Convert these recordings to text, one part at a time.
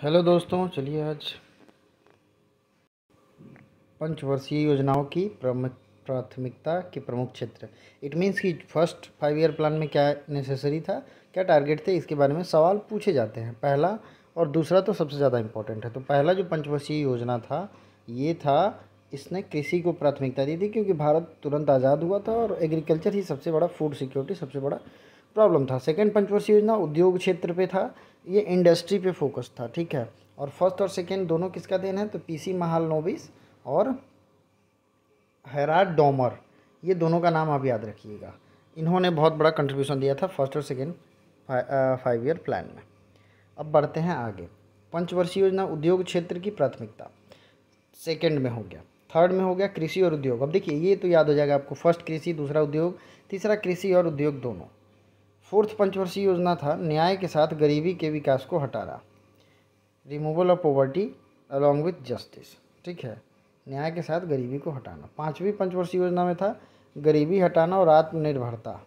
Hello दोस्तों, चलिए आज पंचवर्षीय योजनाओं की प्राथमिकता के प्रमुख क्षेत्र। इट मीन्स कि फर्स्ट 5 ईयर प्लान में क्या नेसेसरी था, क्या टारगेट थे, इसके बारे में सवाल पूछे जाते हैं। पहला और दूसरा तो सबसे ज़्यादा इम्पोर्टेंट है। तो पहला जो पंचवर्षीय योजना था ये था, इसने कृषि को प्राथमिकता दी थी क्योंकि भारत तुरंत आज़ाद हुआ था और एग्रीकल्चर ही सबसे बड़ा, फूड सिक्योरिटी सबसे बड़ा प्रॉब्लम था। सेकेंड पंचवर्षीय योजना उद्योग क्षेत्र पे था, ये इंडस्ट्री पे फोकस था, ठीक है। और फर्स्ट और सेकेंड दोनों किसका देन है, तो पीसी महालनोबिस और हेराल्ड डोमर, ये दोनों का नाम आप याद रखिएगा। इन्होंने बहुत बड़ा कंट्रीब्यूशन दिया था फर्स्ट और सेकेंड 5 ईयर प्लान में। अब बढ़ते हैं आगे। पंचवर्षीय योजना उद्योग क्षेत्र की प्राथमिकता सेकेंड में हो गया। थर्ड में हो गया कृषि और उद्योग। अब देखिए ये तो याद हो जाएगा आपको, फर्स्ट कृषि, दूसरा उद्योग, तीसरा कृषि और उद्योग दोनों। फोर्थ पंचवर्षीय योजना था न्याय के साथ गरीबी के विकास को हटाना, removal of poverty along with justice, ठीक है, न्याय के साथ गरीबी को हटाना। पांचवी पंचवर्षीय योजना में था गरीबी हटाना और आत्मनिर्भरता,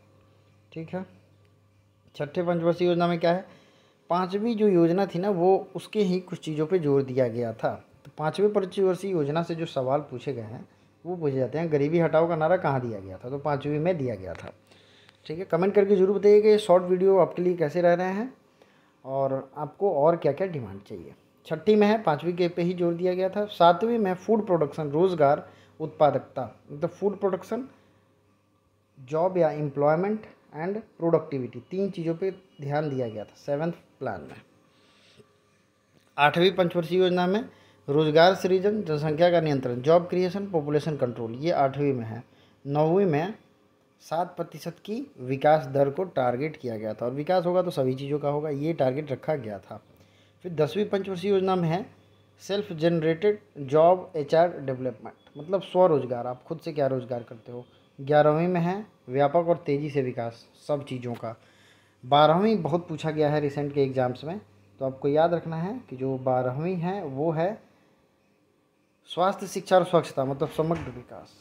ठीक है। छठे पंचवर्षीय योजना में क्या है, पांचवी जो योजना थी ना वो उसके ही कुछ चीज़ों पे जोर दिया गया था। तो पांचवी पंचवर्षीय योजना से जो सवाल पूछे गए हैं वो पूछे जाते हैं, गरीबी हटाओ का नारा कहाँ दिया गया था, तो पांचवी में दिया गया था, ठीक है। कमेंट करके ज़रूर बताइएगा ये शॉर्ट वीडियो आपके लिए कैसे रह रहे हैं और आपको और क्या क्या डिमांड चाहिए। छठी में है, पाँचवीं के पे ही जोर दिया गया था। सातवीं में फूड प्रोडक्शन, रोज़गार, उत्पादकता, मतलब फूड प्रोडक्शन, जॉब या एम्प्लॉयमेंट एंड प्रोडक्टिविटी, तीन चीज़ों पे ध्यान दिया गया था सेवन्थ प्लान में। आठवीं पंचवर्षीय योजना में रोजगार सृजन, जनसंख्या का नियंत्रण, जॉब क्रिएशन, पॉपुलेशन कंट्रोल, ये आठवीं में है। नौवीं में 7% की विकास दर को टारगेट किया गया था और विकास होगा तो सभी चीज़ों का होगा, ये टारगेट रखा गया था। फिर 10वीं पंचवर्षीय योजना में है self generated job HR development, मतलब स्वरोजगार, आप खुद से क्या रोजगार करते हो। 11वीं में है व्यापक और तेज़ी से विकास सब चीज़ों का। 12वीं बहुत पूछा गया है रिसेंट के एग्जाम्स में, तो आपको याद रखना है कि जो 12वीं है वो है स्वास्थ्य, शिक्षा और स्वच्छता, मतलब समग्र विकास।